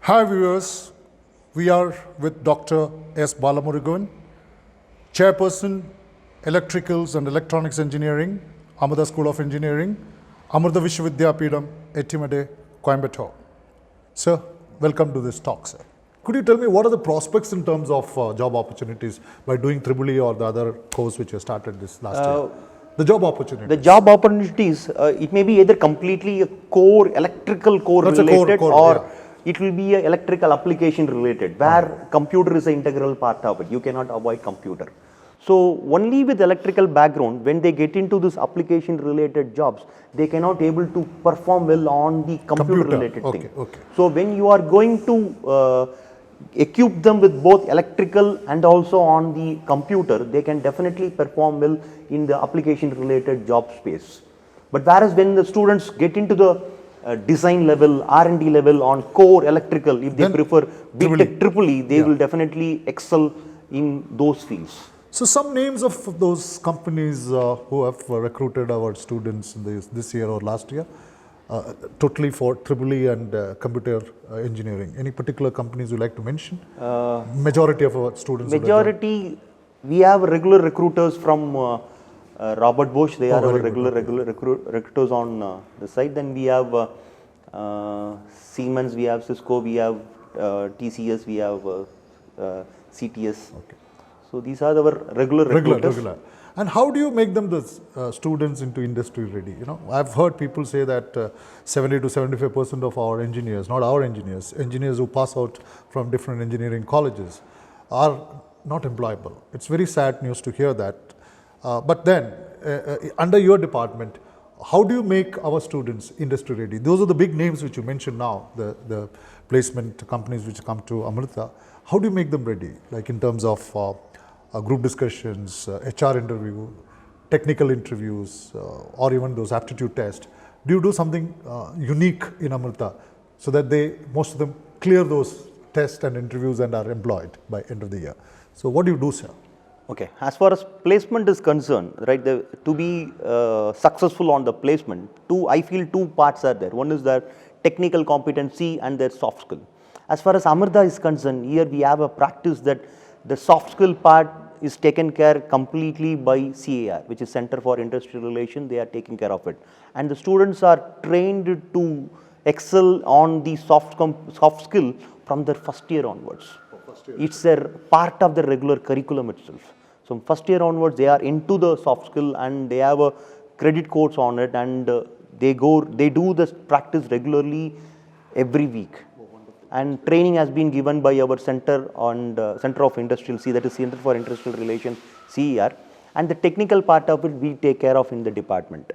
Hi viewers, we are with Dr. S. Balamurugan, Chairperson, Electricals and Electronics Engineering, Amrita School of Engineering, Amrita Vishwavidyapeetham, Ettimade, Coimbatore. Sir, welcome to this talk, sir. Could you tell me what are the prospects in terms of job opportunities by doing EEE or the other course which you started this last year? The job opportunities. The job opportunities, it may be either completely a core, electrical core That's a related core, or yeah. it will be a electrical application related where computer is an integral part of it. You cannot avoid computer. So only with electrical background, when they get into this application related jobs, they cannot able to perform well on the computer related thing. Okay. So when you are going to equip them with both electrical and also on the computer, they can definitely perform well in the application related job space. But whereas when the students get into the design level, R&D level on core electrical, if they Then prefer BTech EEE, they Yeah. will definitely excel in those fields. So some names of those companies who have recruited our students in this year or last year, totally for EEE and computer engineering. Any particular companies you like to mention? Majority of our students. Majority, we have regular recruiters from Robert Bosch. They are our very regular good. recruiters on the site. Then we have Siemens, we have Cisco, we have TCS, we have CTS. Okay. So these are our regular recruiters. Regular. And how do you make them the students into industry ready? You know, I've heard people say that 70 to 75% of our engineers, not our engineers, engineers who pass out from different engineering colleges are not employable. It's very sad news to hear that. But then, under your department, how do you make our students industry ready? Those are the big names which you mentioned now, the placement companies which come to Amrita. How do you make them ready? Like in terms of group discussions, HR interview, technical interviews, or even those aptitude tests. Do you do something unique in Amrita so that most of them clear those tests and interviews and are employed by end of the year? So what do you do, sir? Okay, as far as placement is concerned, right, to be successful on the placement, I feel two parts are there. One is their technical competency and their soft skill. As far as Amrita is concerned, here we have a practice that the soft skill part is taken care completely by CAR, which is Center for Industrial Relations. They are taking care of it. And the students are trained to excel on the soft skill from their first year onwards. It's a part of the regular curriculum itself. So first year onwards, they are into the soft skill and they have a credit course on it, and they do this practice regularly every week. And training has been given by our Center of Industrial, that is Center for Industrial Relations, CER, and the technical part of it we take care of in the department.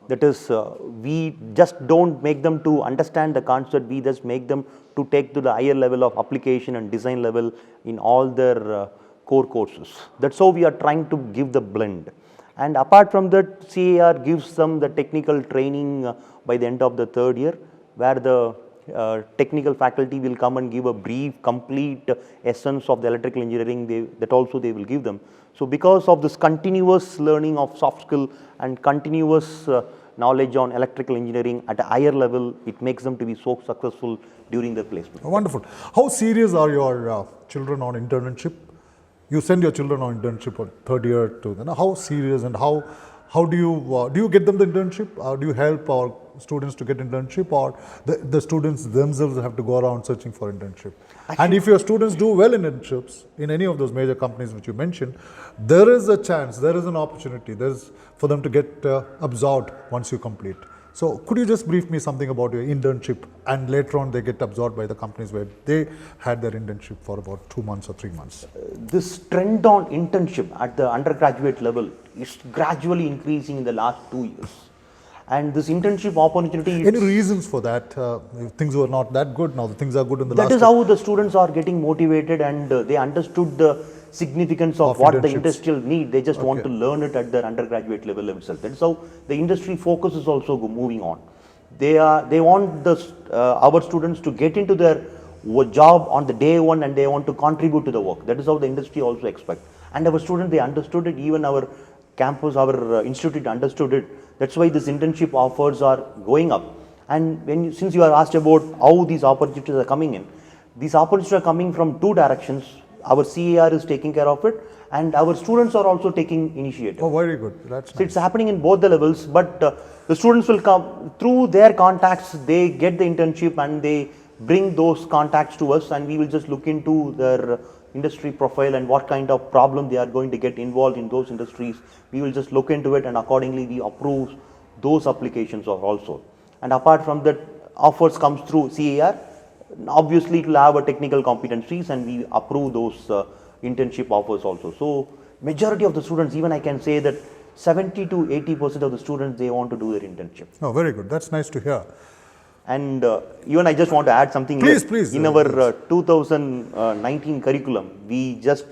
That is, we just don't make them to understand the concept, we just make them to take to the higher level of application and design level in all their core courses. That's how we are trying to give the blend. And apart from that, CAR gives them the technical training by the end of the third year, where the technical faculty will come and give a brief, complete essence of the electrical engineering, that also they will give them. So because of this continuous learning of soft skill and continuous knowledge on electrical engineering at a higher level, it makes them to be so successful during their placement. Wonderful. How serious are your children on internship? You send your children on internship on third year to, how serious and how do you get them the internship? Do you help our students to get internship, or the students themselves have to go around searching for internship? Actually, and if your students do well in internships in any of those major companies which you mentioned, there is a chance, there is an opportunity, there is for them to get absorbed once you complete. So could you just brief me something about your internship, and later on they get absorbed by the companies where they had their internship for about 2 months or 3 months? This trend on internship at the undergraduate level is gradually increasing in the last 2 years. And this internship opportunity... Any reasons for that? Things were not that good, now the things are good in the last... That is how the students are getting motivated, and they understood the significance of what the industrial need. They just want to learn it at their undergraduate level itself. That's how the industry focus is also moving on. They want our students to get into their job on the day one, and they want to contribute to the work. That is how the industry also expects. And our students, they understood it. Even our campus, our institute understood it. That's why this internship offers are going up. And since you are asked about how these opportunities are coming in, These opportunities are coming from two directions. Our CAR is taking care of it, and our students are also taking initiative. Oh, very good. That's So nice. it's happening in both the levels, but the students will come through their contacts, they get the internship and they bring those contacts to us, and we will just look into their industry profile and what kind of problem they are going to get involved in those industries. We will just look into it, and accordingly we approve those applications also. And apart from that, offers comes through CAR. Obviously it will have a technical competencies, and we approve those internship offers also. So majority of the students, even I can say that 70 to 80% of the students, they want to do their internship. Oh, very good. That's nice to hear. And even I just want to add something Please, here. please, In our 2019 curriculum, we just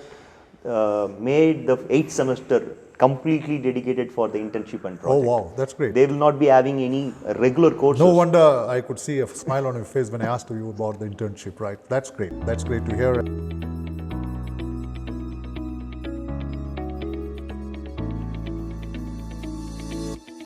made the 8th semester completely dedicated for the internship and Oh, project. wow. That's great. They will not be having any regular courses. No wonder I could see a smile on your face when I asked you about the internship, right? That's great. That's great to hear.